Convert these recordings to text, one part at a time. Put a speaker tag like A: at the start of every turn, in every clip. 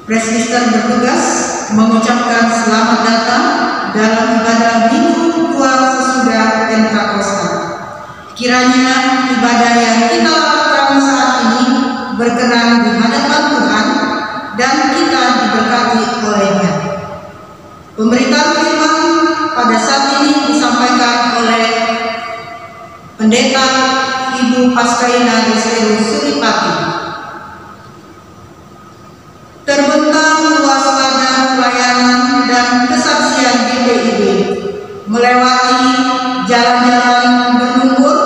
A: Presbiter bertugas mengucapkan selamat datang dalam ibadah Minggu 2 sesudah Pentakosta. Kiranya ibadah yang kita lakukan saat ini berkenan di hadapan Tuhan dan kita diberkati oleh-Nya. Pemberitaan firman pada saat ini disampaikan oleh Pendeta Ibu Paskaina Desteru Suripati. Terbentang luas ladang pelayanan dan kesaksian GPIB, melewati jalan-jalan berlumpur,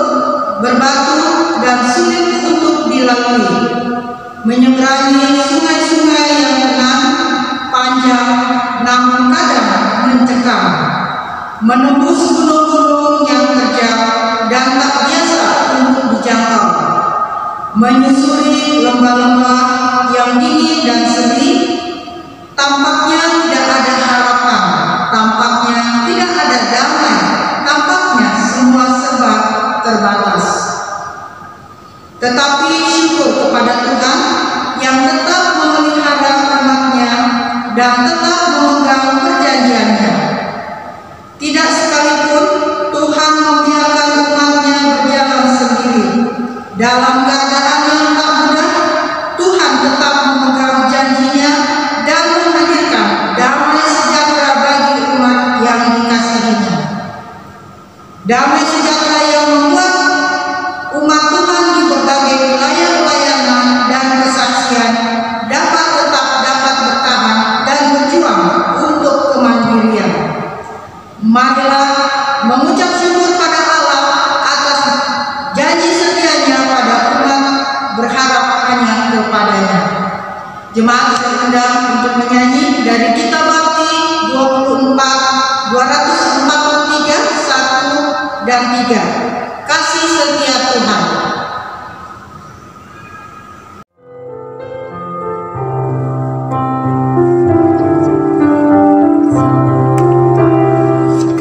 A: berbatu dan sulit untuk dilalui, menyeberangi sungai-sungai yang tenang, panjang, namun kadang mencekam, menembus gunung-gunung yang terjal dan tak biasa untuk dijangkau, menyusuri lembah-lembah yang dingin dan sedih. Tampaknya tidak ada harapan, tampaknya tidak ada damai, tampaknya semua serba terbatas. Tetapi syukur kepada Tuhan yang tetap memelihara umat-Nya dan tetap memegang perjanjian-Nya. Tidak sekalipun Tuhan membiarkan umat-Nya berjalan sendiri dalam keadaan yang tak mudah. Tuhan tetap memegang janji-Nya dan menghadirkan damai sejahtera bagi umat yang dikasihi-Nya. Damai sejahtera yang membuat umat Tuhan di berbagai wilayah pelayanan dan kesaksian dapat bertahan dan berjuang untuk kemandirian. Marilah mengucap syukur pada Allah atas janji setia-Nya pada umat, berharap hanya kepada-Nya. Jemaat diundang untuk menyanyi dari Kitab Bakti 24, 243, 1 dan 3. Kasih setia Tuhan.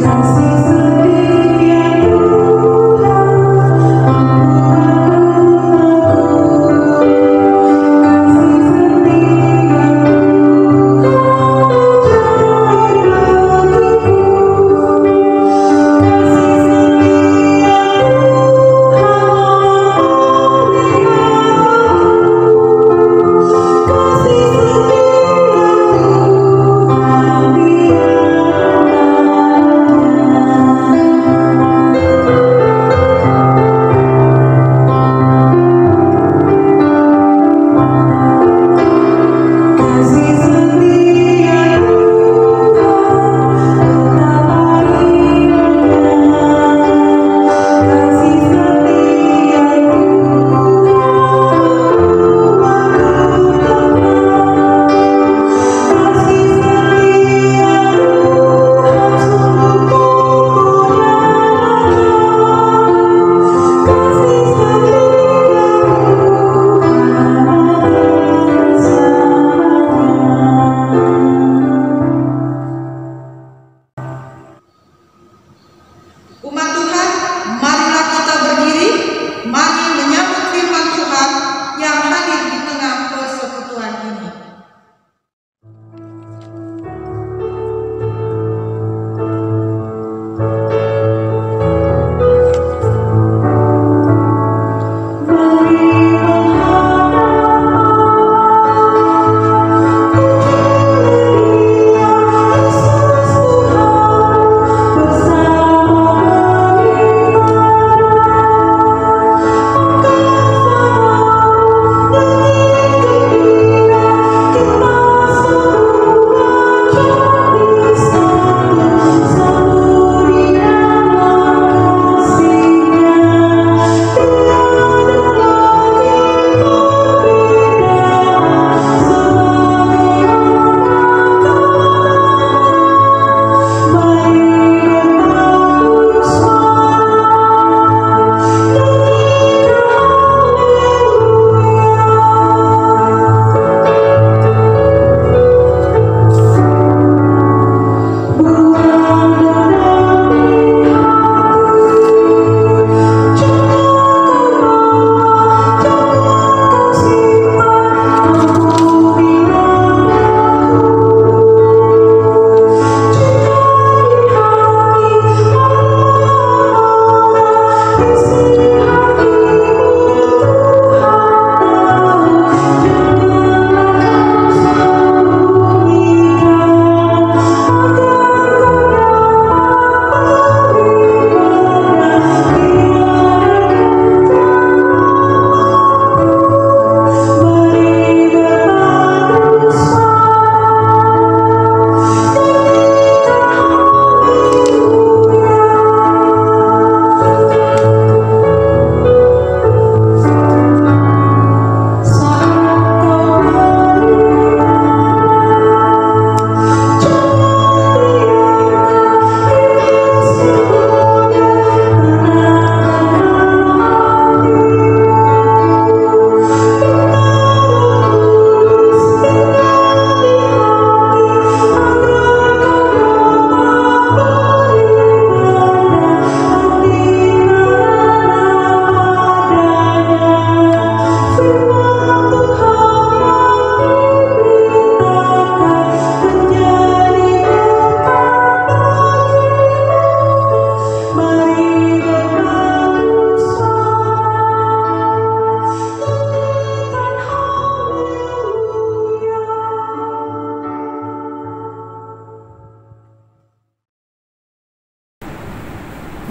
B: Kasih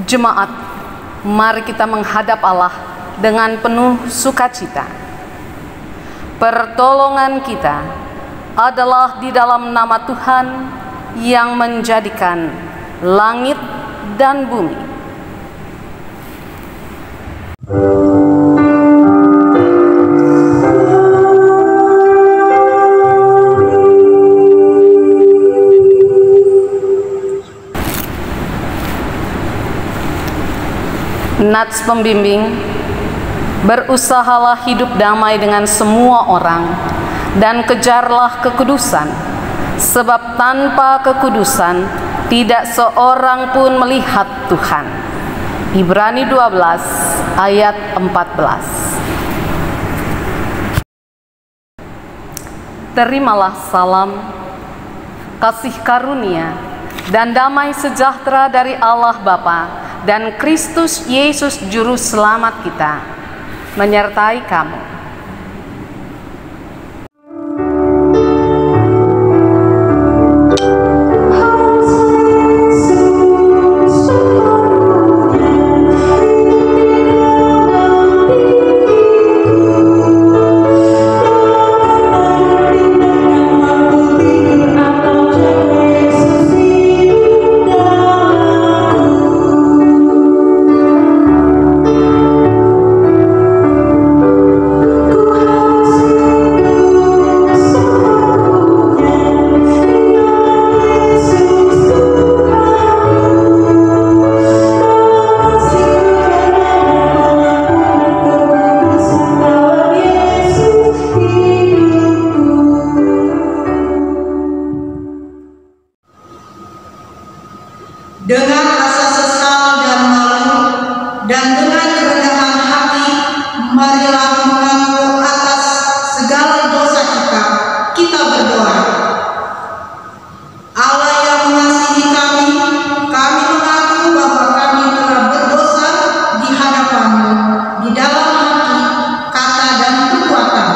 B: Jemaat, mari kita menghadap Allah dengan penuh sukacita. Pertolongan kita adalah di dalam nama Tuhan yang menjadikan langit dan bumi. Nats pembimbing, berusahalah hidup damai dengan semua orang dan kejarlah kekudusan, sebab tanpa kekudusan tidak seorang pun melihat Tuhan. Ibrani 12 ayat 14. Terimalah salam, kasih karunia, dan damai sejahtera dari Allah Bapa dan Kristus Yesus Juru Selamat kita menyertai kamu.
A: Dengan rasa sesal dan malu dan dengan kerendahan hati, marilah mengaku atas segala dosa kita berdoa. Allah yang mengasihi kami, kami mengaku bahwa kami telah berdosa di hadapan-Mu di dalam hati, kata dan perbuatan.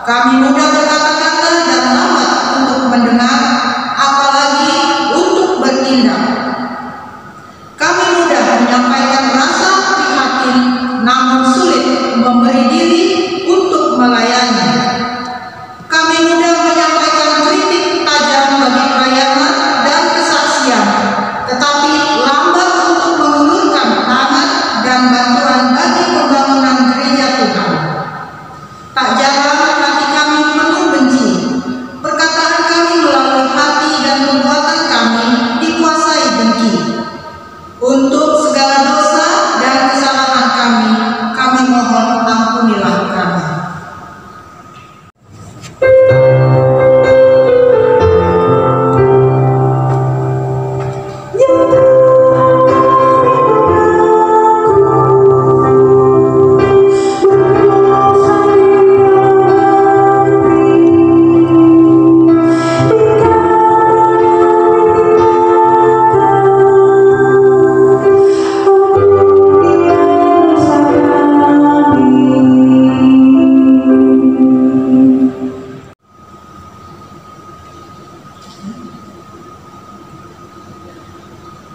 A: Kami mudah berkata-kata dan lambat untuk mendengar, apalagi untuk bertindak. Kami mudah menyampaikan rasa prihatin, namun sulit memberi diri untuk melayani. Kami mudah menyampaikan kritik tajam bagi pelayanan dan kesaksian, tetapi lambat untuk mengulurkan tangan dan bantuan bagi pembangunan gereja Tuhan. Tak jarang hati kami penuh benci. Perkataan kami melalui hati dan perbuatan kami dikuasai dengki. Untuk segala dosa dan kesalahan kami mohon ampunilah kami.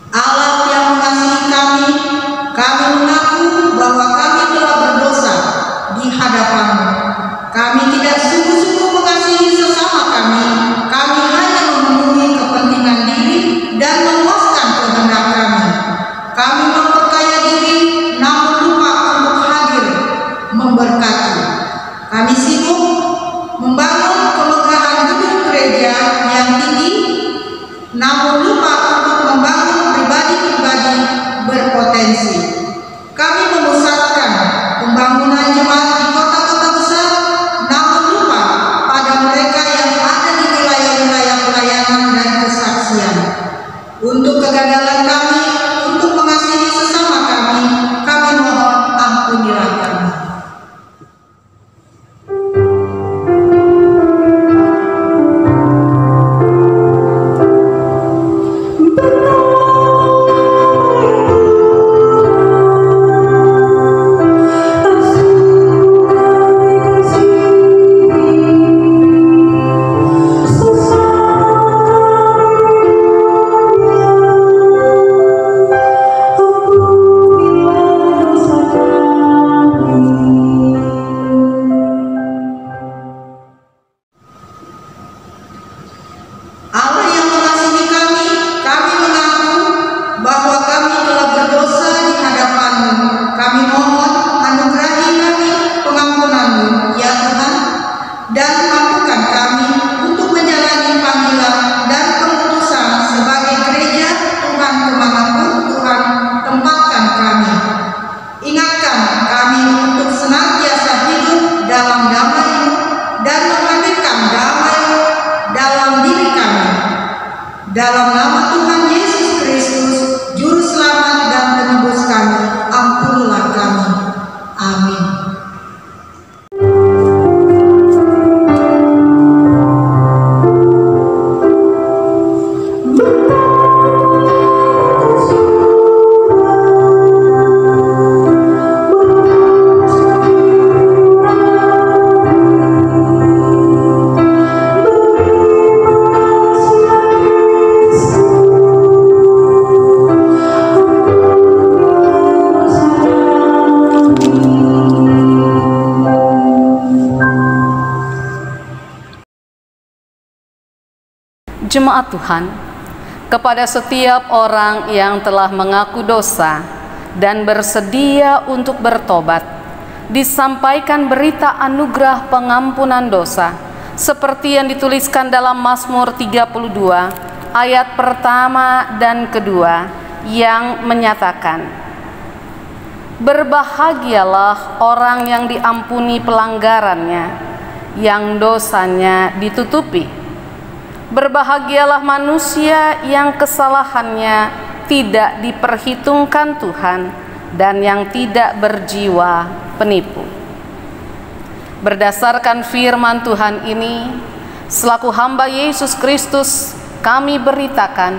A: Allah yang mengasihi kami mengaku bahwa kami telah berdosa di hadapan-Mu. Kami tidak sungguh-sungguh mengasihi sesama kami hanya memenuhi kepentingan diri dan memuaskan kehendak kami. Kami memperkaya diri namun lupa untuk hadir memberkati. Kami sibuk membangun kemegahan gedung gereja yang tinggi, namun lupa untuk membangun pribadi-pribadi berpotensi. Kami memusatkan pembangunan jemaat di kota-kota besar, namun lupa pada mereka yang ada di wilayah-wilayah pelayanan dan kesaksian. Untuk kegagalan kami untuk mengasihi sesama kami mohon ampunilah kami.
B: Jemaat Tuhan, kepada setiap orang yang telah mengaku dosa dan bersedia untuk bertobat, disampaikan berita anugerah pengampunan dosa seperti yang dituliskan dalam Mazmur 32 ayat pertama dan kedua yang menyatakan, "Berbahagialah orang yang diampuni pelanggarannya, yang dosanya ditutupi. Berbahagialah manusia yang kesalahannya tidak diperhitungkan Tuhan dan yang tidak berjiwa penipu." Berdasarkan firman Tuhan ini, selaku hamba Yesus Kristus, kami beritakan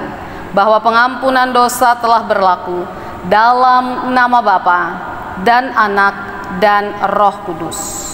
B: bahwa pengampunan dosa telah berlaku dalam nama Bapa dan Anak dan Roh Kudus.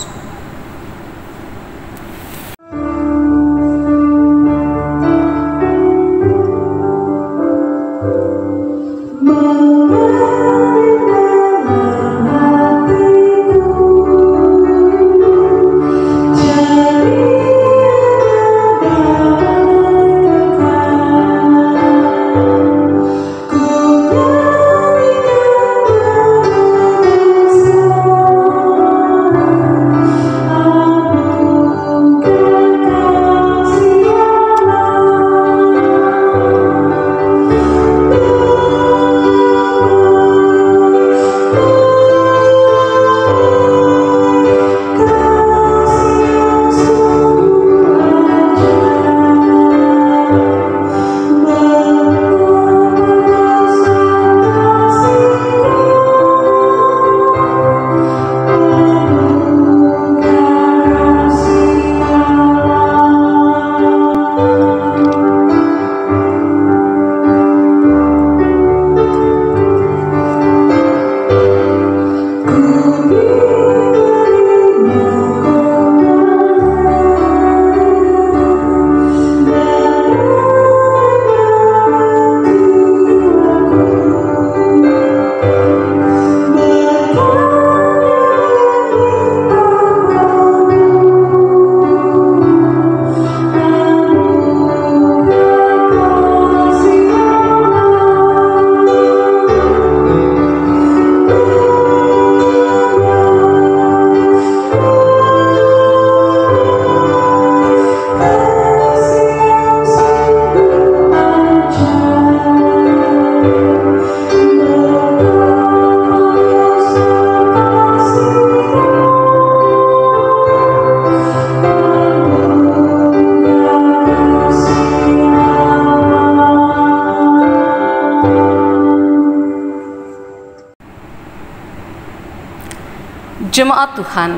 B: Jemaat Tuhan,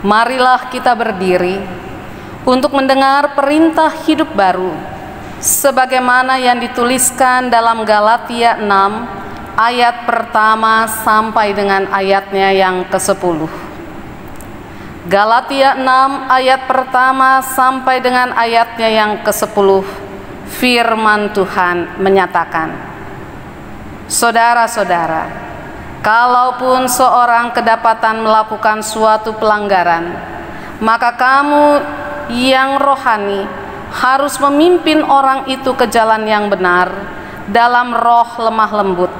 B: marilah kita berdiri untuk mendengar perintah hidup baru sebagaimana yang dituliskan dalam Galatia 6 ayat pertama sampai dengan ayatnya yang ke-10. Galatia 6 ayat pertama sampai dengan ayatnya yang ke-10, firman Tuhan menyatakan, "Saudara-saudara, kalaupun seorang kedapatan melakukan suatu pelanggaran, maka kamu yang rohani harus memimpin orang itu ke jalan yang benar dalam roh lemah lembut,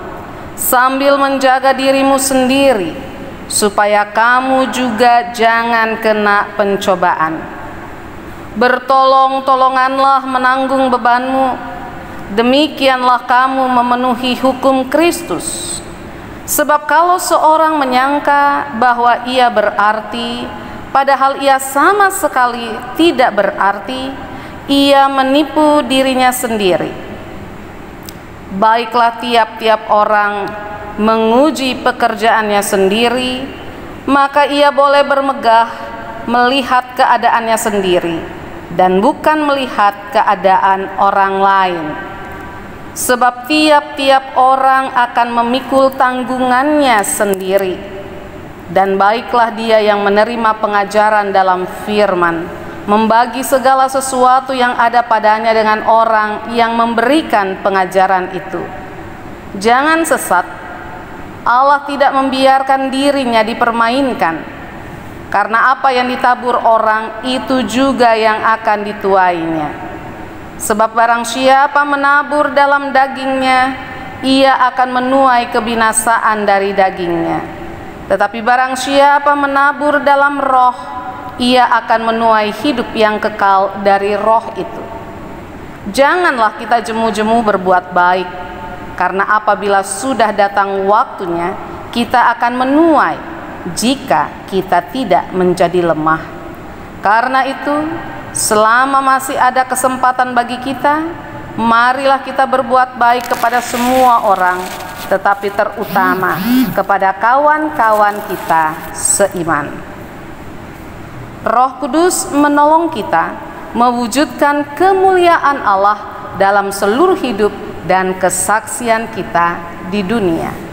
B: sambil menjaga dirimu sendiri, supaya kamu juga jangan kena pencobaan. Bertolong-tolonganlah menanggung bebanmu, demikianlah kamu memenuhi hukum Kristus. Sebab kalau seorang menyangka bahwa ia berarti, padahal ia sama sekali tidak berarti, ia menipu dirinya sendiri. Baiklah tiap-tiap orang menguji pekerjaannya sendiri, maka ia boleh bermegah melihat keadaannya sendiri dan bukan melihat keadaan orang lain. Sebab tiap-tiap orang akan memikul tanggungannya sendiri. Dan baiklah dia yang menerima pengajaran dalam firman, membagi segala sesuatu yang ada padanya dengan orang yang memberikan pengajaran itu. Jangan sesat, Allah tidak membiarkan dirinya dipermainkan, karena apa yang ditabur orang itu juga yang akan dituainya. Sebab barang siapa menabur dalam dagingnya, ia akan menuai kebinasaan dari dagingnya. Tetapi barang siapa menabur dalam roh, ia akan menuai hidup yang kekal dari roh itu. Janganlah kita jemu-jemu berbuat baik, karena apabila sudah datang waktunya, kita akan menuai jika kita tidak menjadi lemah. Karena itu, selama masih ada kesempatan bagi kita, marilah kita berbuat baik kepada semua orang, tetapi terutama kepada kawan-kawan kita seiman. Roh Kudus menolong kita mewujudkan kemuliaan Allah dalam seluruh hidup dan kesaksian kita di dunia.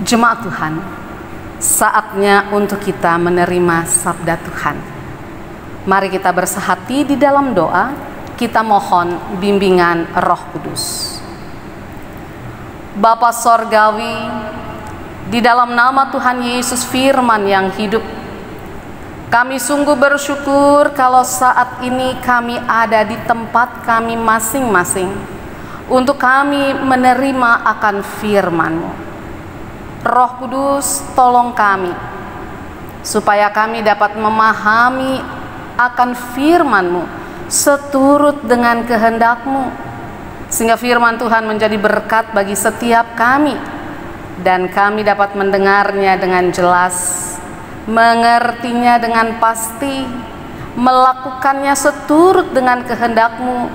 B: Jemaat Tuhan, saatnya untuk kita menerima sabda Tuhan. Mari kita bersehati di dalam doa, kita mohon bimbingan Roh Kudus. Bapa Sorgawi, di dalam nama Tuhan Yesus Firman yang hidup, kami sungguh bersyukur kalau saat ini kami ada di tempat kami masing-masing untuk kami menerima akan firman-Mu. Roh Kudus, tolong kami supaya kami dapat memahami akan firman-Mu seturut dengan kehendak-Mu, sehingga firman Tuhan menjadi berkat bagi setiap kami dan kami dapat mendengarnya dengan jelas, mengertinya dengan pasti, melakukannya seturut dengan kehendak-Mu,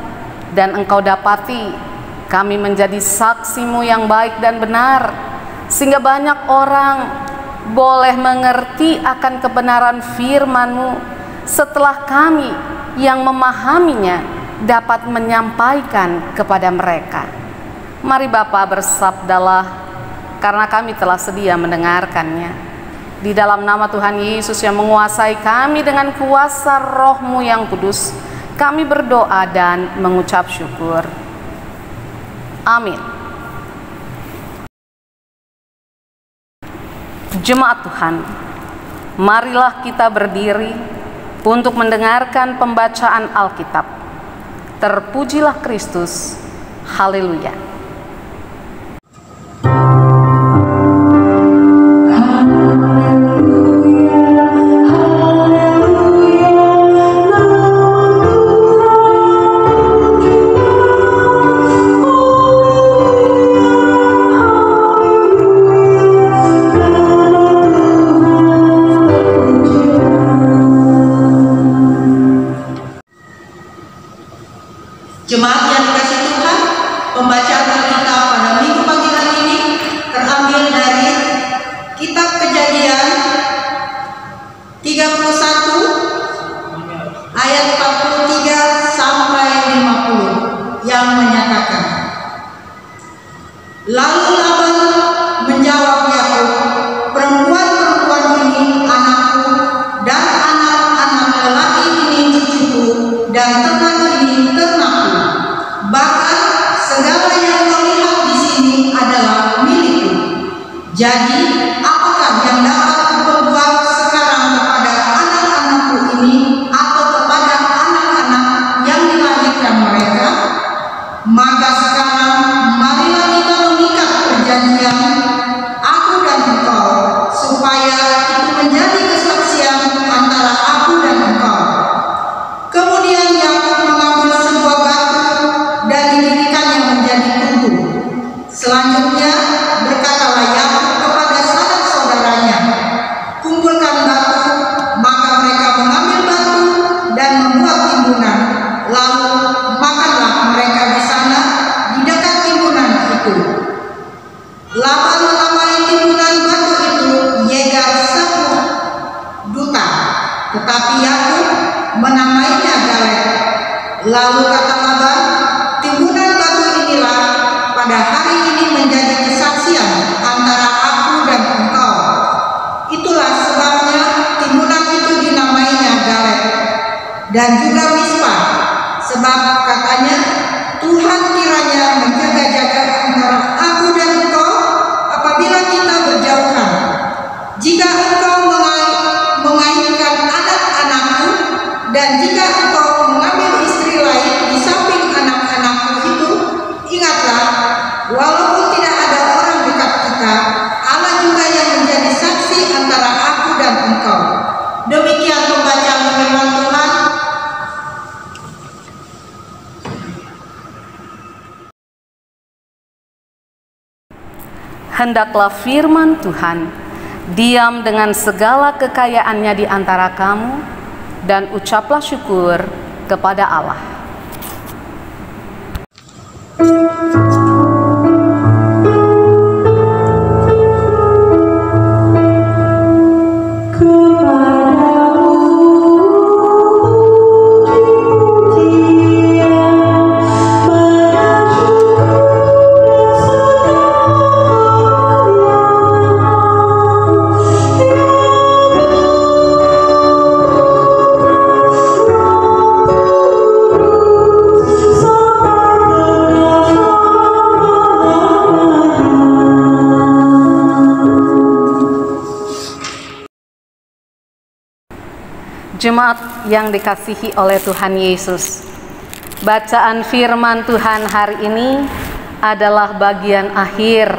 B: dan Engkau dapati kami menjadi saksi-Mu yang baik dan benar, sehingga banyak orang boleh mengerti akan kebenaran firman-Mu setelah kami yang memahaminya dapat menyampaikan kepada mereka. Mari Bapa, bersabdalah, karena kami telah sedia mendengarkannya. Di dalam nama Tuhan Yesus yang menguasai kami dengan kuasa Roh-Mu yang kudus, kami berdoa dan mengucap syukur. Amin. Jemaat Tuhan, marilah kita berdiri untuk mendengarkan pembacaan Alkitab. Terpujilah Kristus. Haleluya.
A: Jemaat yang dikasih Tuhan, pembacaan Alkitab pada minggu pagi hari ini terambil dari Kitab Kejadian 31 ayat 43 sampai 50 yang menyatakan, lalu Laban menjawab Yakub, perempuan-perempuan ini anakku dan anak-anak lelaki ini cucuku dan ternak ini ternakku. Bahkan segala yang kau lihat di sini adalah milikku. Jadi apakah yang dapat kuperbuat sekarang kepada anak-anakku ini atau kepada anak-anak yang dilahirkan mereka? Maka sekarang marilah kita mengikat perjanjian, aku dan engkau, supaya itu menjadi kesaksian antara aku dan engkau. Kemudian Yakub mengambil sebuah batu dan didirikannya menjadi tugu. Selanjutnya berkatalah Yakub kepada sanak saudaranya, tetapi Yakub menamainya Galed. Lalu kata Laban, timbunan batu inilah pada hari ini menjadi kesaksian antara aku dan engkau. Itulah sebabnya timbunan itu dinamainya Galed. Dan juga Mispa, sebab katanya, Tuhan kiranya menjaga-jaga antara aku dan engkau apabila kita berjauhan. Jika engkau mengaitkan anak-anakku, dan jika engkau mengambil istri lain di samping anak-anakku itu, ingatlah, walaupun tidak ada orang dekat kita, Allah juga yang menjadi saksi antara aku dan engkau. Demikian pembacaan firman Tuhan.
B: Hendaklah firman Tuhan diam dengan segala kekayaannya di antara kamu, dan ucaplah syukur kepada Allah. Jemaat yang dikasihi oleh Tuhan Yesus, bacaan firman Tuhan hari ini adalah bagian akhir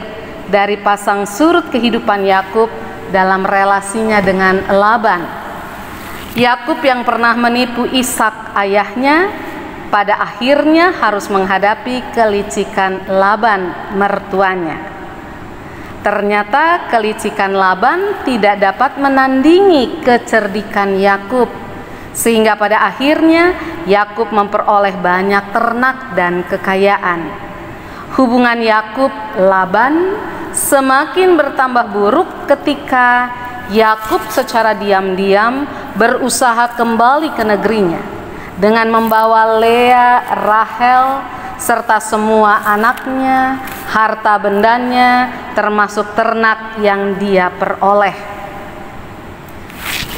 B: dari pasang surut kehidupan Yakub dalam relasinya dengan Laban. Yakub yang pernah menipu Ishak ayahnya, pada akhirnya harus menghadapi kelicikan Laban mertuanya. Ternyata kelicikan Laban tidak dapat menandingi kecerdikan Yakub, sehingga pada akhirnya Yakub memperoleh banyak ternak dan kekayaan. Hubungan Yakub Laban semakin bertambah buruk ketika Yakub secara diam-diam berusaha kembali ke negerinya dengan membawa Lea, Rahel, serta semua anaknya, harta bendanya, termasuk ternak yang dia peroleh.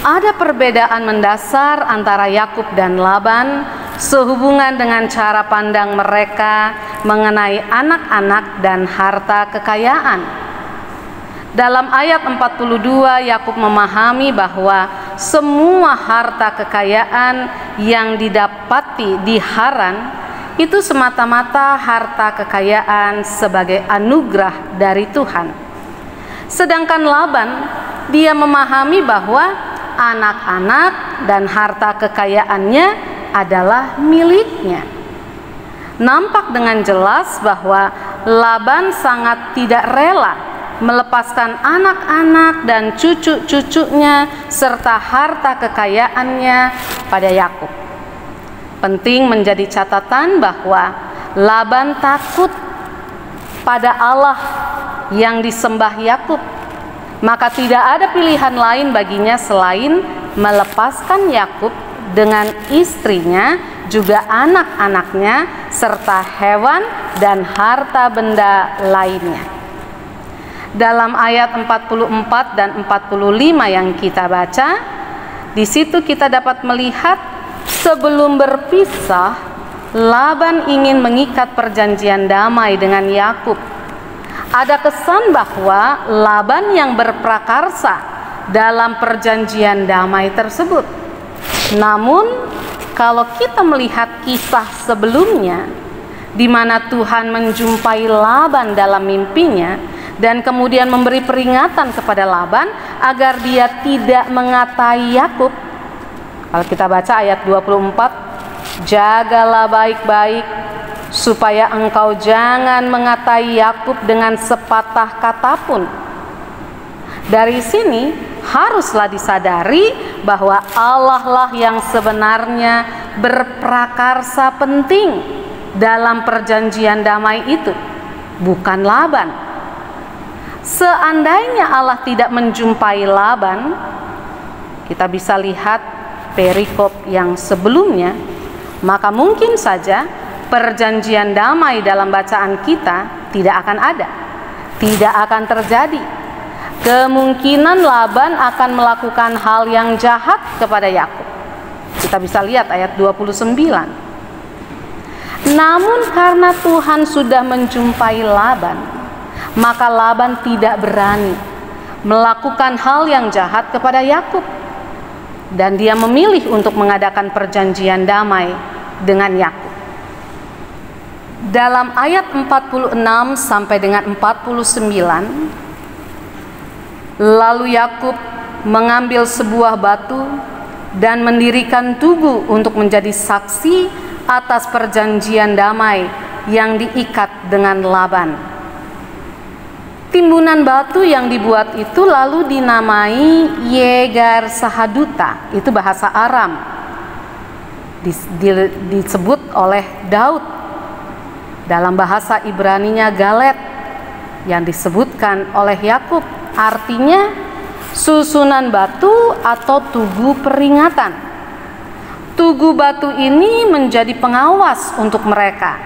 B: Ada perbedaan mendasar antara Yakub dan Laban sehubungan dengan cara pandang mereka mengenai anak-anak dan harta kekayaan. Dalam ayat 42, Yakub memahami bahwa semua harta kekayaan yang didapati di Haran itu semata-mata harta kekayaan sebagai anugerah dari Tuhan. Sedangkan Laban, dia memahami bahwa anak-anak dan harta kekayaannya adalah miliknya. Nampak dengan jelas bahwa Laban sangat tidak rela melepaskan anak-anak dan cucu-cucunya serta harta kekayaannya pada Yakub. Penting menjadi catatan bahwa Laban takut pada Allah yang disembah Yakub, maka tidak ada pilihan lain baginya selain melepaskan Yakub dengan istrinya, juga anak-anaknya, serta hewan dan harta benda lainnya. Dalam ayat 44 dan 45 yang kita baca, di situ kita dapat melihat sebelum berpisah, Laban ingin mengikat perjanjian damai dengan Yakub. Ada kesan bahwa Laban yang berprakarsa dalam perjanjian damai tersebut. Namun, kalau kita melihat kisah sebelumnya, di mana Tuhan menjumpai Laban dalam mimpinya dan kemudian memberi peringatan kepada Laban agar dia tidak mengatai Yakub. Kalau kita baca ayat 24, jagalah baik-baik supaya engkau jangan mengatai Yakub dengan sepatah kata pun. Dari sini haruslah disadari bahwa Allah lah yang sebenarnya berprakarsa penting dalam perjanjian damai itu, bukan Laban. Seandainya Allah tidak menjumpai Laban, kita bisa lihat perikop yang sebelumnya, maka mungkin saja perjanjian damai dalam bacaan kita tidak akan ada, tidak akan terjadi. Kemungkinan Laban akan melakukan hal yang jahat kepada Yakub. Kita bisa lihat ayat 29. Namun karena Tuhan sudah menjumpai Laban, maka Laban tidak berani melakukan hal yang jahat kepada Yakub, dan dia memilih untuk mengadakan perjanjian damai dengan Yakub. Dalam ayat 46 sampai dengan 49, lalu Yakub mengambil sebuah batu dan mendirikan tugu untuk menjadi saksi atas perjanjian damai yang diikat dengan Laban. Timbunan batu yang dibuat itu lalu dinamai Yegar Sahaduta, itu bahasa Aram, disebut oleh Daud. Dalam bahasa Ibraninya Galet, yang disebutkan oleh Yakub, artinya susunan batu atau tugu peringatan. Tugu batu ini menjadi pengawas untuk mereka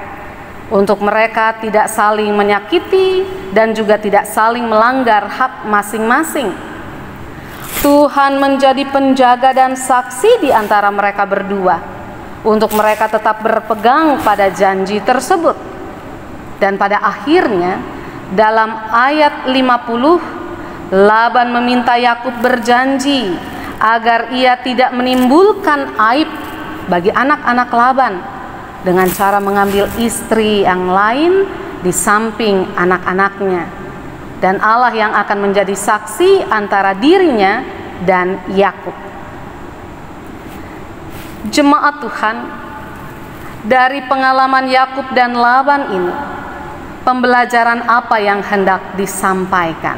B: tidak saling menyakiti dan juga tidak saling melanggar hak masing-masing. Tuhan menjadi penjaga dan saksi di antara mereka berdua untuk mereka tetap berpegang pada janji tersebut. Dan pada akhirnya dalam ayat 50, Laban meminta Yakub berjanji agar ia tidak menimbulkan aib bagi anak-anak Laban dengan cara mengambil istri yang lain di samping anak-anaknya, dan Allah yang akan menjadi saksi antara dirinya dan Yakub. Jemaat Tuhan, dari pengalaman Yakub dan Laban ini, pembelajaran apa yang hendak disampaikan?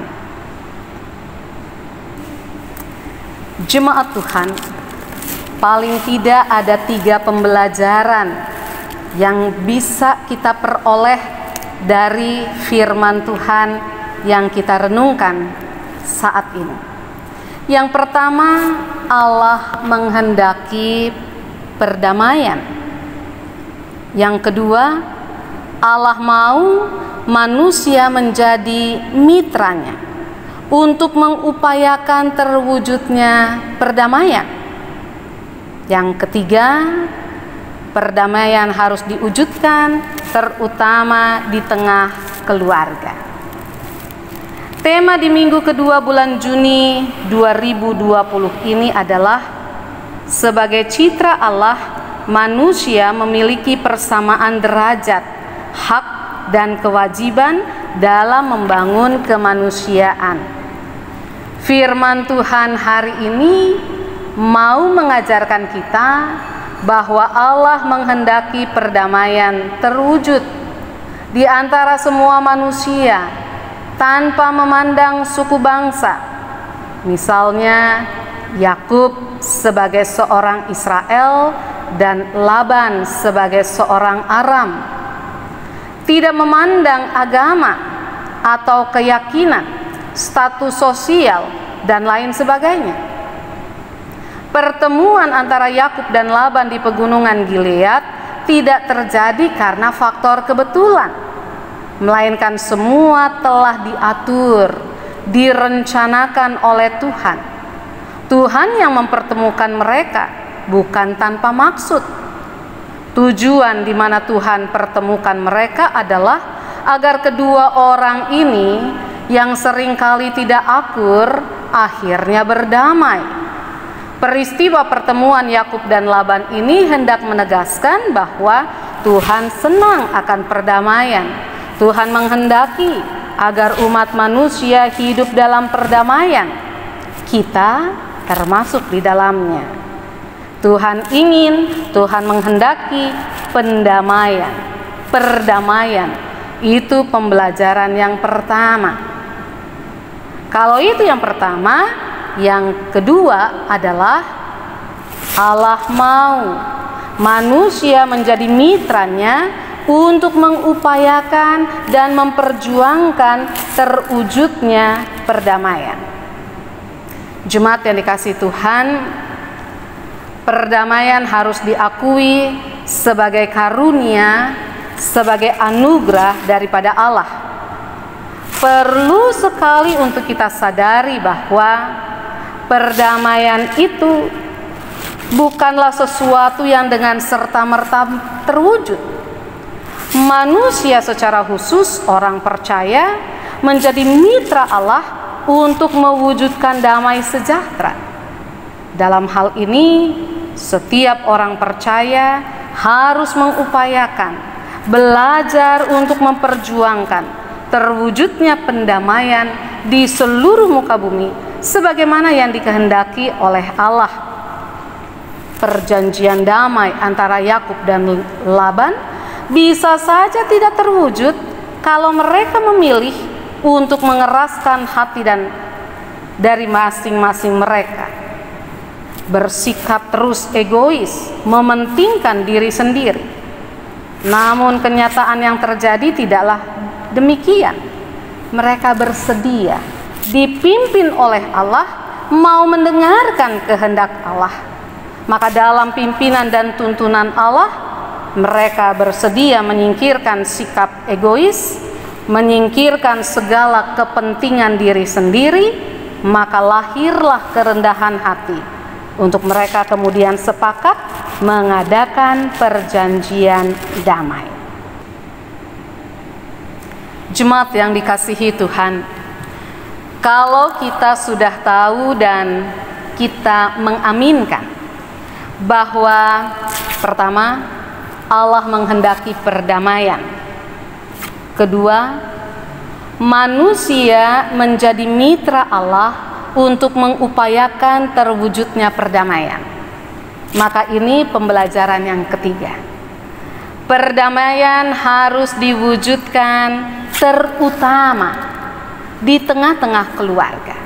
B: Jemaat Tuhan, paling tidak ada 3 pembelajaran yang bisa kita peroleh dari firman Tuhan yang kita renungkan saat ini. Yang pertama, Allah menghendaki perdamaian. Yang kedua, Allah mau manusia menjadi mitranya untuk mengupayakan terwujudnya perdamaian. Yang ketiga, perdamaian harus diwujudkan terutama di tengah keluarga. Tema di minggu kedua bulan Juni 2020 ini adalah sebagai citra Allah, manusia memiliki persamaan derajat, hak dan kewajiban dalam membangun kemanusiaan. Firman Tuhan hari ini mau mengajarkan kita bahwa Allah menghendaki perdamaian terwujud di antara semua manusia tanpa memandang suku bangsa. Misalnya Yakub sebagai seorang Israel dan Laban sebagai seorang Aram. Tidak memandang agama atau keyakinan, status sosial, dan lain sebagainya. Pertemuan antara Yakub dan Laban di pegunungan Gilead tidak terjadi karena faktor kebetulan, melainkan semua telah diatur, direncanakan oleh Tuhan. Tuhan yang mempertemukan mereka, bukan tanpa maksud. Tujuan di mana Tuhan pertemukan mereka adalah agar kedua orang ini yang seringkali tidak akur akhirnya berdamai. Peristiwa pertemuan Yakub dan Laban ini hendak menegaskan bahwa Tuhan senang akan perdamaian. Tuhan menghendaki agar umat manusia hidup dalam perdamaian. Kita termasuk di dalamnya. Tuhan menghendaki pendamaian, perdamaian. Itu pembelajaran yang pertama. Kalau itu yang pertama, yang kedua adalah Allah mau manusia menjadi mitranya untuk mengupayakan dan memperjuangkan terwujudnya perdamaian. Jemaat yang dikasihi Tuhan, Perdamaian harus diakui sebagai karunia, sebagai anugerah daripada Allah. Perlu sekali untuk kita sadari bahwa perdamaian itu bukanlah sesuatu yang dengan serta-merta terwujud. Manusia secara khusus, orang percaya, menjadi mitra Allah untuk mewujudkan damai sejahtera. Dalam hal ini, setiap orang percaya harus mengupayakan, belajar untuk memperjuangkan terwujudnya pendamaian di seluruh muka bumi sebagaimana yang dikehendaki oleh Allah. Perjanjian damai antara Yakub dan Laban bisa saja tidak terwujud kalau mereka memilih untuk mengeraskan hati dari masing-masing mereka, bersikap terus egois, mementingkan diri sendiri. Namun kenyataan yang terjadi tidaklah demikian. Mereka bersedia dipimpin oleh Allah, mau mendengarkan kehendak Allah. Maka dalam pimpinan dan tuntunan Allah, mereka bersedia menyingkirkan sikap egois, menyingkirkan segala kepentingan diri sendiri. Maka lahirlah kerendahan hati untuk mereka kemudian sepakat mengadakan perjanjian damai. Jemaat yang dikasihi Tuhan, kalau kita sudah tahu dan kita mengaminkan bahwa pertama, Allah menghendaki perdamaian. Kedua, manusia menjadi mitra Allah untuk mengupayakan terwujudnya perdamaian. Maka ini pembelajaran yang ketiga. Perdamaian harus diwujudkan terutama di tengah-tengah keluarga.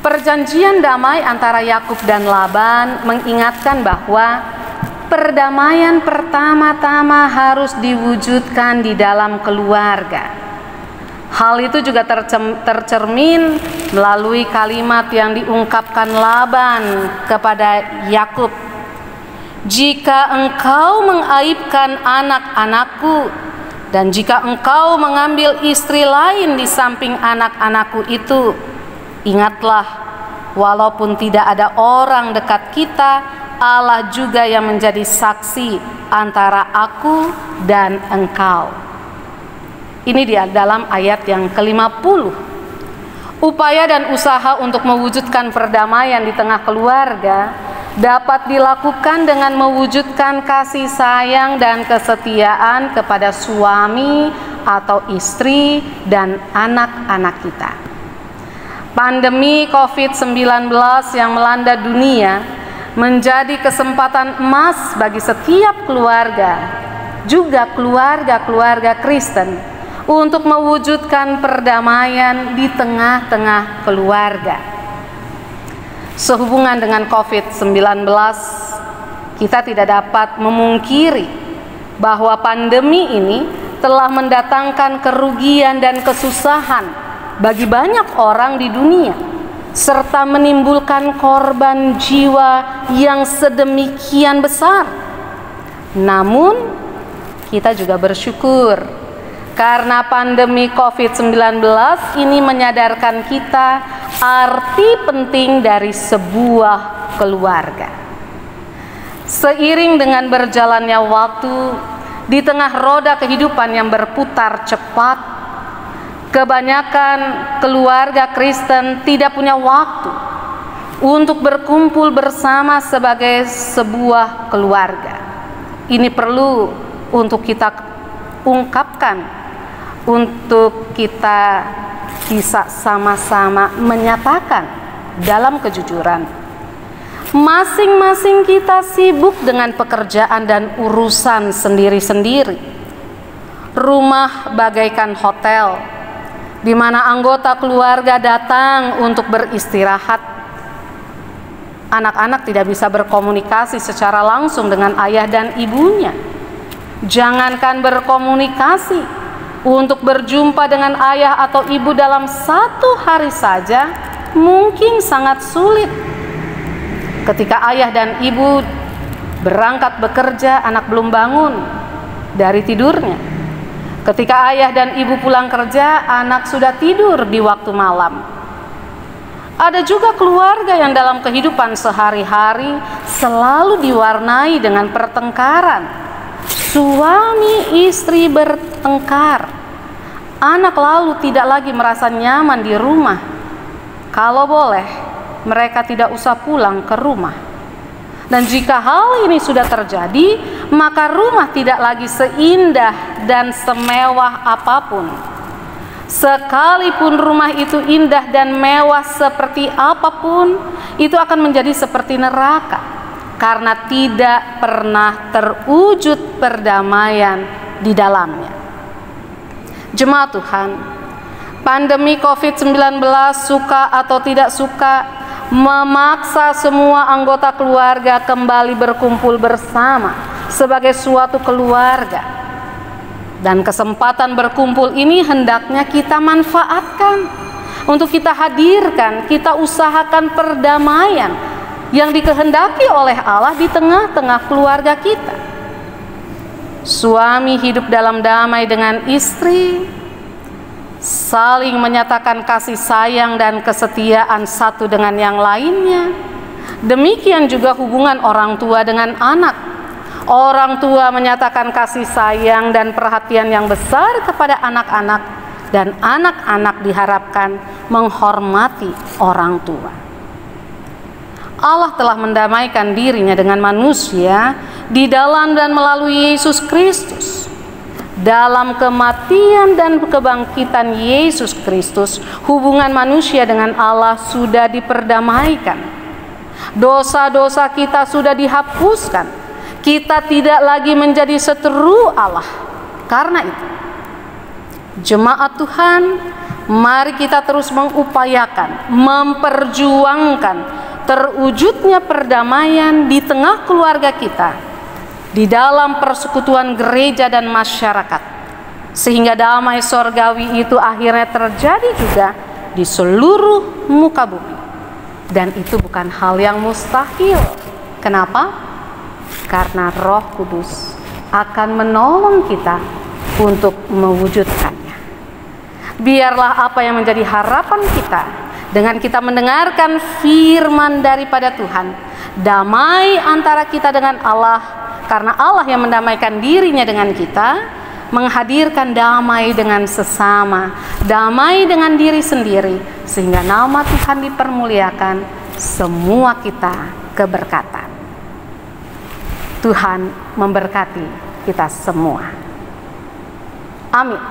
B: Perjanjian damai antara Yakub dan Laban mengingatkan bahwa perdamaian pertama-tama harus diwujudkan di dalam keluarga. Hal itu juga tercermin melalui kalimat yang diungkapkan Laban kepada Yakub. Jika engkau mengaibkan anak-anakku, dan jika engkau mengambil istri lain di samping anak-anakku itu, ingatlah, walaupun tidak ada orang dekat kita, Allah juga yang menjadi saksi antara aku dan engkau. Ini dia dalam ayat yang ke-50. Upaya dan usaha untuk mewujudkan perdamaian di tengah keluarga dapat dilakukan dengan mewujudkan kasih sayang dan kesetiaan kepada suami atau istri dan anak-anak kita. Pandemi COVID-19 yang melanda dunia menjadi kesempatan emas bagi setiap keluarga, juga keluarga-keluarga Kristen, untuk mewujudkan perdamaian di tengah-tengah keluarga. Sehubungan dengan COVID-19, kita tidak dapat memungkiri bahwa pandemi ini telah mendatangkan kerugian dan kesusahan bagi banyak orang di dunia, serta menimbulkan korban jiwa yang sedemikian besar. Namun, kita juga bersyukur karena pandemi COVID-19 ini menyadarkan kita arti penting dari sebuah keluarga. Seiring dengan berjalannya waktu, di tengah roda kehidupan yang berputar cepat, kebanyakan keluarga Kristen tidak punya waktu untuk berkumpul bersama sebagai sebuah keluarga. Ini perlu untuk kita ungkapkan, untuk kita bisa sama-sama menyatakan dalam kejujuran. Masing-masing kita sibuk dengan pekerjaan dan urusan sendiri-sendiri. Rumah bagaikan hotel, di mana anggota keluarga datang untuk beristirahat. Anak-anak tidak bisa berkomunikasi secara langsung dengan ayah dan ibunya. Jangankan berkomunikasi, untuk berjumpa dengan ayah atau ibu dalam satu hari saja mungkin sangat sulit. Ketika ayah dan ibu berangkat bekerja, anak belum bangun dari tidurnya. Ketika ayah dan ibu pulang kerja, anak sudah tidur di waktu malam. Ada juga keluarga yang dalam kehidupan sehari-hari selalu diwarnai dengan pertengkaran. Suami istri bertengkar. Anak lalu tidak lagi merasa nyaman di rumah. Kalau boleh, mereka tidak usah pulang ke rumah. Dan jika hal ini sudah terjadi, maka rumah tidak lagi seindah dan semewah apapun. Sekalipun rumah itu indah dan mewah seperti apapun, itu akan menjadi seperti neraka, karena tidak pernah terwujud perdamaian di dalamnya. Jemaat Tuhan, pandemi COVID-19 suka atau tidak suka memaksa semua anggota keluarga kembali berkumpul bersama sebagai suatu keluarga. Dan kesempatan berkumpul ini hendaknya kita manfaatkan untuk kita hadirkan, kita usahakan perdamaian yang dikehendaki oleh Allah di tengah-tengah keluarga kita. Suami hidup dalam damai dengan istri, saling menyatakan kasih sayang dan kesetiaan satu dengan yang lainnya. Demikian juga hubungan orang tua dengan anak. Orang tua menyatakan kasih sayang dan perhatian yang besar kepada anak-anak, dan anak-anak diharapkan menghormati orang tua. Allah telah mendamaikan dirinya dengan manusia di dalam dan melalui Yesus Kristus. Dalam kematian dan kebangkitan Yesus Kristus, hubungan manusia dengan Allah sudah diperdamaikan. Dosa-dosa kita sudah dihapuskan. Kita tidak lagi menjadi seteru Allah. Karena itu, jemaat Tuhan, mari kita terus mengupayakan, memperjuangkan terwujudnya perdamaian di tengah keluarga kita, di dalam persekutuan gereja dan masyarakat, sehingga damai sorgawi itu akhirnya terjadi juga di seluruh muka bumi. Dan itu bukan hal yang mustahil. Kenapa? Karena Roh Kudus akan menolong kita untuk mewujudkannya. Biarlah apa yang menjadi harapan kita dengan kita mendengarkan firman daripada Tuhan, damai antara kita dengan Allah, karena Allah yang mendamaikan dirinya dengan kita, menghadirkan damai dengan sesama, damai dengan diri sendiri, sehingga nama Tuhan dipermuliakan, semua kita keberkatan. Tuhan memberkati kita semua. Amin.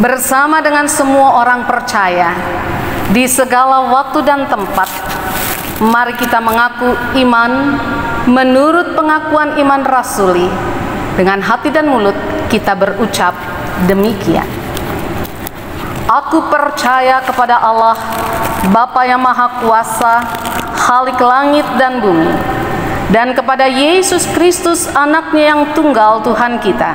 B: bersama dengan semua orang percaya di segala waktu dan tempat. Mari kita mengaku iman menurut pengakuan iman rasuli. Dengan hati dan mulut kita berucap demikian. Aku percaya kepada Allah, Bapa yang Maha Kuasa, Khalik langit dan bumi, dan kepada Yesus Kristus, anaknya yang tunggal Tuhan kita,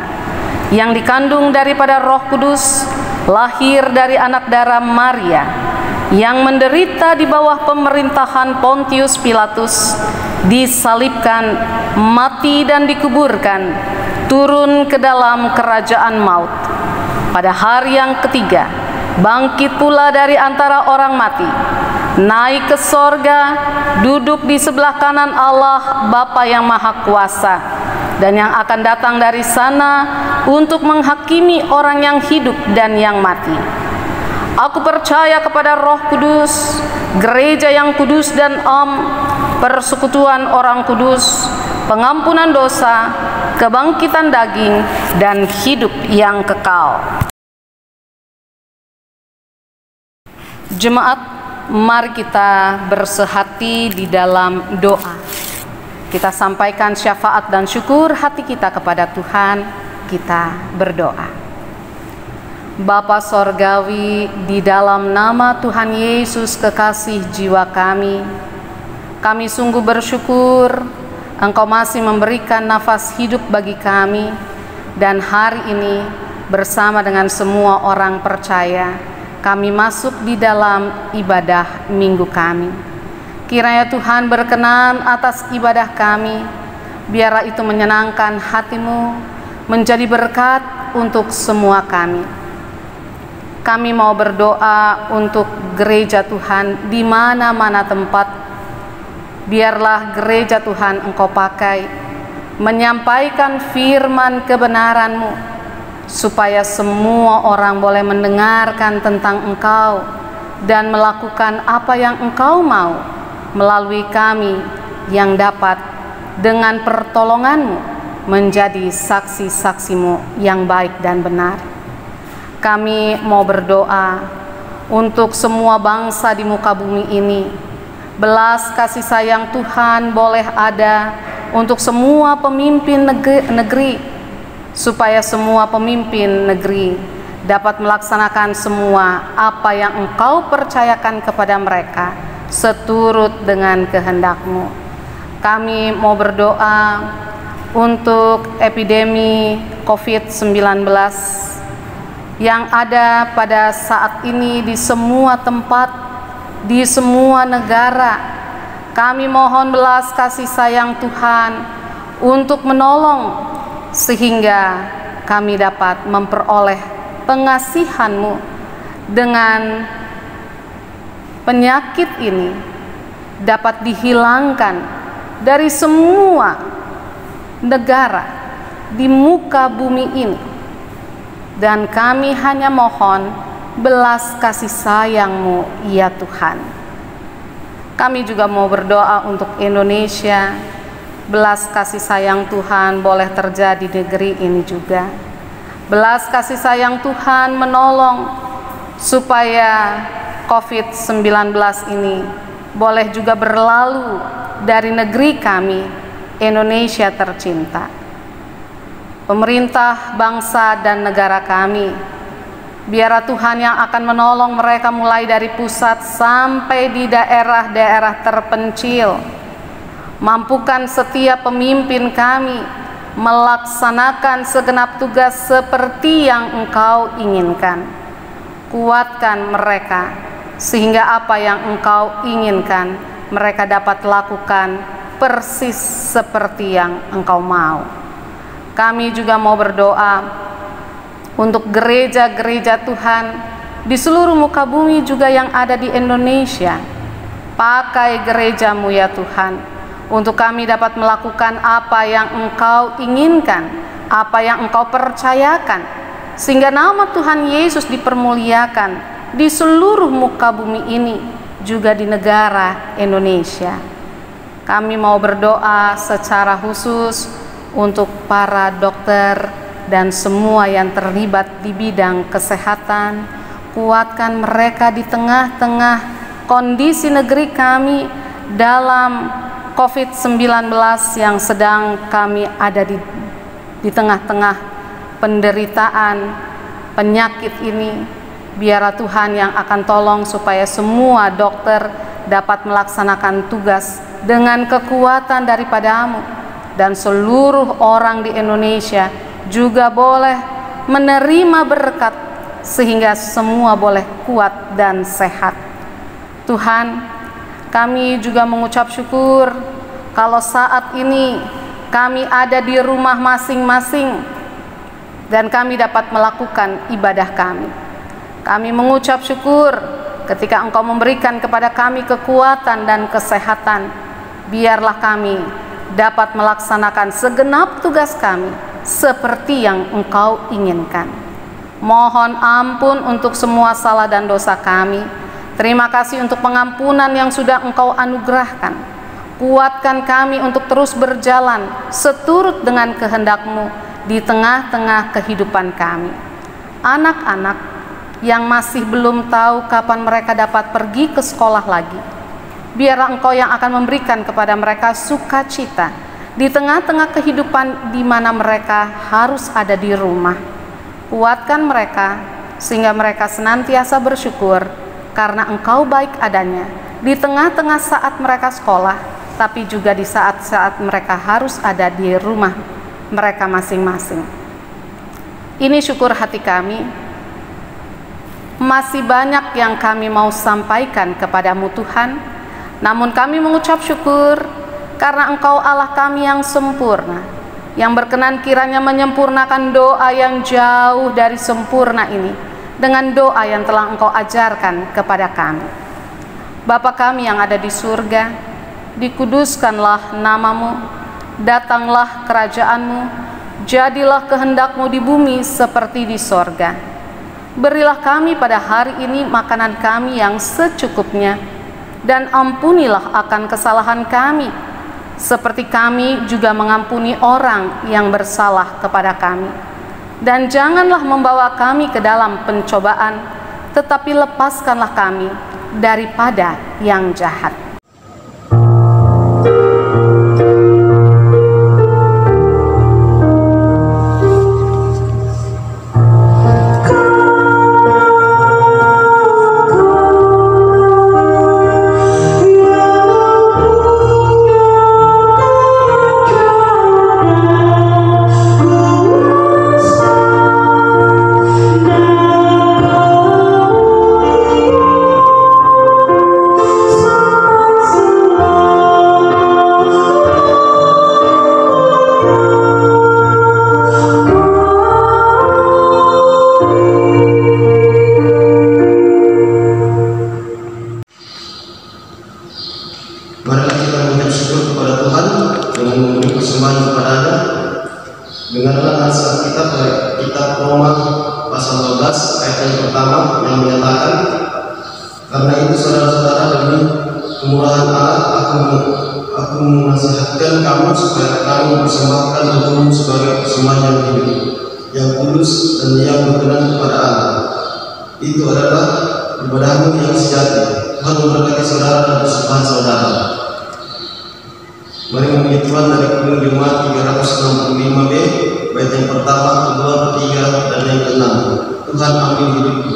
B: yang dikandung daripada Roh Kudus, lahir dari anak darah Maria, yang menderita di bawah pemerintahan Pontius Pilatus, disalibkan, mati dan dikuburkan, turun ke dalam kerajaan maut. Pada hari yang ketiga, bangkit pula dari antara orang mati, naik ke sorga, duduk di sebelah kanan Allah Bapa yang Maha Kuasa, dan yang akan datang dari sana untuk menghakimi orang yang hidup dan yang mati. Aku percaya kepada Roh Kudus, gereja yang kudus dan persekutuan orang kudus, pengampunan dosa, kebangkitan daging, dan hidup yang kekal. Jemaat, mari kita bersehati di dalam doa. Kita sampaikan syafaat dan syukur hati kita kepada Tuhan. Kita berdoa. Bapa Sorgawi, di dalam nama Tuhan Yesus kekasih jiwa kami sungguh bersyukur Engkau masih memberikan nafas hidup bagi kami, dan hari ini bersama dengan semua orang percaya kami masuk di dalam ibadah minggu kami. Kiranya Tuhan berkenan atas ibadah kami, biarlah itu menyenangkan hati-Mu, menjadi berkat untuk semua kami. Kami mau berdoa untuk gereja Tuhan di mana-mana tempat. Biarlah gereja Tuhan Engkau pakai menyampaikan firman kebenaran-Mu, supaya semua orang boleh mendengarkan tentang Engkau dan melakukan apa yang Engkau mau melalui kami, yang dapat dengan pertolongan-Mu menjadi saksi-saksi-Mu yang baik dan benar. Kami mau berdoa untuk semua bangsa di muka bumi ini. Belas kasih sayang Tuhan boleh ada untuk semua pemimpin negeri, supaya semua pemimpin negeri dapat melaksanakan semua apa yang Engkau percayakan kepada mereka seturut dengan kehendak-Mu. Kami mau berdoa untuk epidemi COVID-19 yang ada pada saat ini di semua tempat, di semua negara. Kami mohon belas kasih sayang Tuhan untuk menolong, sehingga kami dapat memperoleh pengasihan-Mu dengan penyakit ini dapat dihilangkan dari semua negara di muka bumi ini. Dan kami hanya mohon belas kasih sayang-Mu, ya Tuhan. Kami juga mau berdoa untuk Indonesia. Belas kasih sayang Tuhan boleh terjadi di negeri ini juga. Belas kasih sayang Tuhan menolong supaya COVID-19 ini boleh juga berlalu dari negeri kami, Indonesia tercinta. Pemerintah, bangsa, dan negara kami, biarlah Tuhan yang akan menolong mereka mulai dari pusat sampai di daerah-daerah terpencil. Mampukan setiap pemimpin kami melaksanakan segenap tugas seperti yang Engkau inginkan. Kuatkan mereka, sehingga apa yang Engkau inginkan mereka dapat lakukan persis seperti yang Engkau mau. Kami juga mau berdoa untuk gereja-gereja Tuhan di seluruh muka bumi juga yang ada di Indonesia. Pakai gereja-Mu ya Tuhan, untuk kami dapat melakukan apa yang Engkau inginkan, apa yang Engkau percayakan, sehingga nama Tuhan Yesus dipermuliakan di seluruh muka bumi ini, juga di negara Indonesia. Kami mau berdoa secara khusus untuk para dokter, dan semua yang terlibat di bidang kesehatan. Kuatkan mereka di tengah-tengah kondisi negeri kami dalam COVID-19 yang sedang kami ada di tengah-tengah penderitaan penyakit ini. Biarlah Tuhan yang akan tolong supaya semua dokter dapat melaksanakan tugas dengan kekuatan daripadamu, dan seluruh orang di Indonesia juga boleh menerima berkat sehingga semua boleh kuat dan sehat. Tuhan, kami juga mengucap syukur kalau saat ini kami ada di rumah masing-masing dan kami dapat melakukan ibadah kami. Kami mengucap syukur ketika Engkau memberikan kepada kami kekuatan dan kesehatan. Biarlah kami dapat melaksanakan segenap tugas kami seperti yang Engkau inginkan. Mohon ampun untuk semua salah dan dosa kami. Terima kasih untuk pengampunan yang sudah Engkau anugerahkan. Kuatkan kami untuk terus berjalan seturut dengan kehendak-Mu di tengah-tengah kehidupan kami. Anak-anak yang masih belum tahu kapan mereka dapat pergi ke sekolah lagi, biarlah Engkau yang akan memberikan kepada mereka sukacita di tengah-tengah kehidupan di mana mereka harus ada di rumah. Kuatkan mereka sehingga mereka senantiasa bersyukur karena Engkau baik adanya di tengah-tengah saat mereka sekolah, tapi juga di saat-saat mereka harus ada di rumah mereka masing-masing. Ini syukur hati kami. Masih banyak yang kami mau sampaikan kepadamu Tuhan, namun kami mengucap syukur karena Engkau Allah kami yang sempurna, yang berkenan kiranya menyempurnakan doa yang jauh dari sempurna ini dengan doa yang telah Engkau ajarkan kepada kami. Bapa kami yang ada di surga, dikuduskanlah nama-Mu, datanglah kerajaan-Mu, jadilah kehendak-Mu di bumi seperti di sorga. Berilah kami pada hari ini makanan kami yang secukupnya, dan ampunilah akan kesalahan kami, seperti kami juga mengampuni orang yang bersalah kepada kami. Dan janganlah membawa kami ke dalam pencobaan, tetapi lepaskanlah kami daripada yang jahat.
C: Dengarlah nasihat kita dari kitab Roma pasal 12 ayat yang pertama yang menyatakan, karena itu saudara-saudara, demi kemurahan Allah aku menasihatkan kamu supaya kamu persembahkan tubuhmu sebagai persembahan yang hidup, yang kudus dan yang berkenan kepada Allah. Itu adalah ibadahmu yang sejati. Tuhan memberkati saudara dan persembahan saudara. Mari memuji Tuhan dari Kidung Jemaat 365B, bait yang pertama, kedua, ketiga, dan yang keenam. Tuhan ambil hidupku.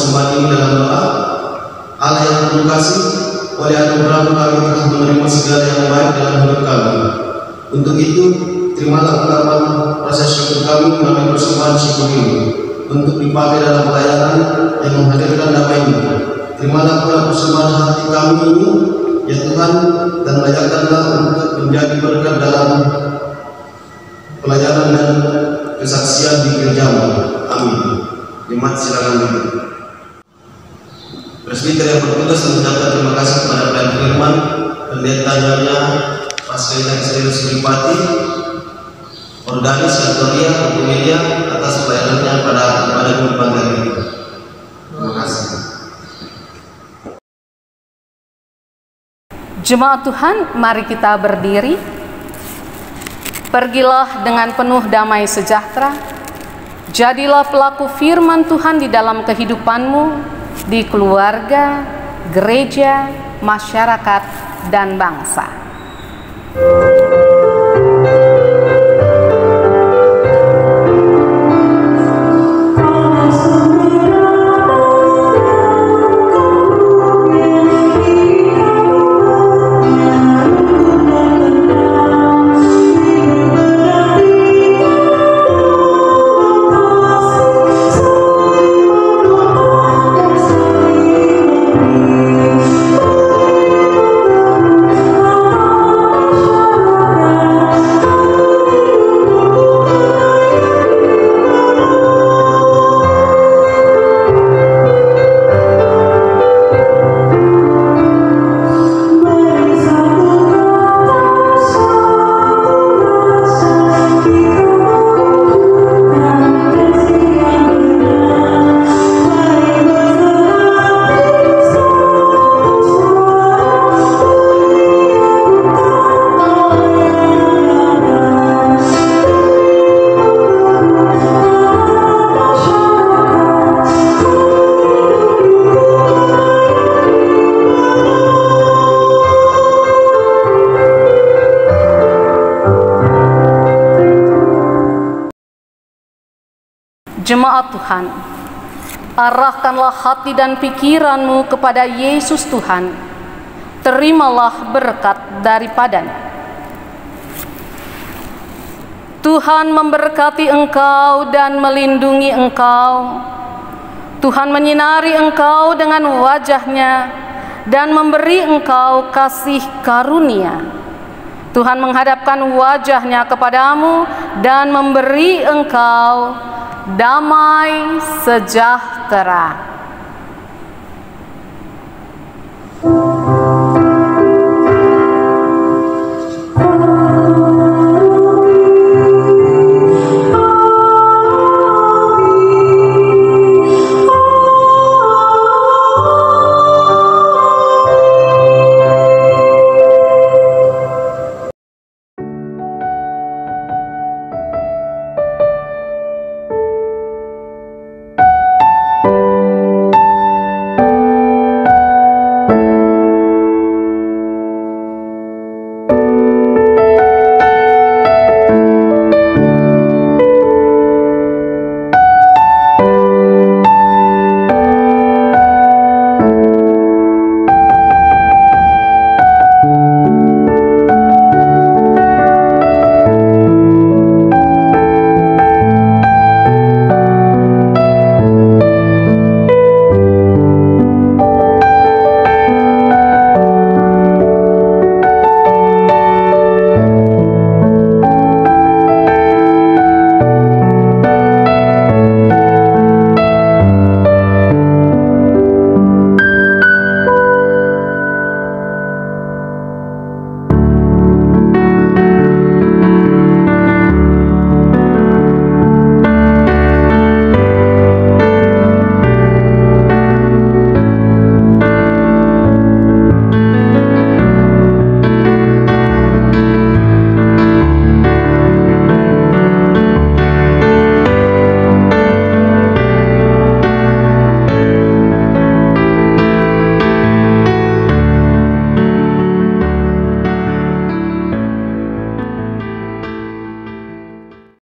C: persembahan ini dalam doa. Allah yang penuh kasih, oleh anugerah kami telah menerima segala yang baik dalam hidup kami. Untuk itu, terimalah ungkapan rasa syukur kami melalui persembahan syukur ini, untuk dipakai dalam pelayanan yang menghadirkan damai ini. Terimalah pula persembahan hati kami ini, ya Tuhan, dan layakkanlah untuk menjadi berkat dalam pelayanan dan kesaksian di gereja-Mu. Amin. Jemaat silakan duduk. Presbiter yang bertugas mengucapkan terima kasih kepada pelayan firman, pendeta Nyonya Pascaina Serius Sripati, Organis Kantoria Populilia atas pelayanannya pada kehidupan ini. Terima kasih.
B: Jemaat Tuhan, mari kita berdiri. Pergilah dengan penuh damai sejahtera. Jadilah pelaku firman Tuhan di dalam kehidupanmu, di keluarga, gereja, masyarakat, dan bangsa. Jemaat Tuhan, arahkanlah hati dan pikiranmu kepada Yesus Tuhan. Terimalah berkat daripadanya. Tuhan memberkati engkau dan melindungi engkau. Tuhan menyinari engkau dengan wajah-Nya dan memberi engkau kasih karunia. Tuhan menghadapkan wajah-Nya kepadamu dan memberi engkau damai sejahtera.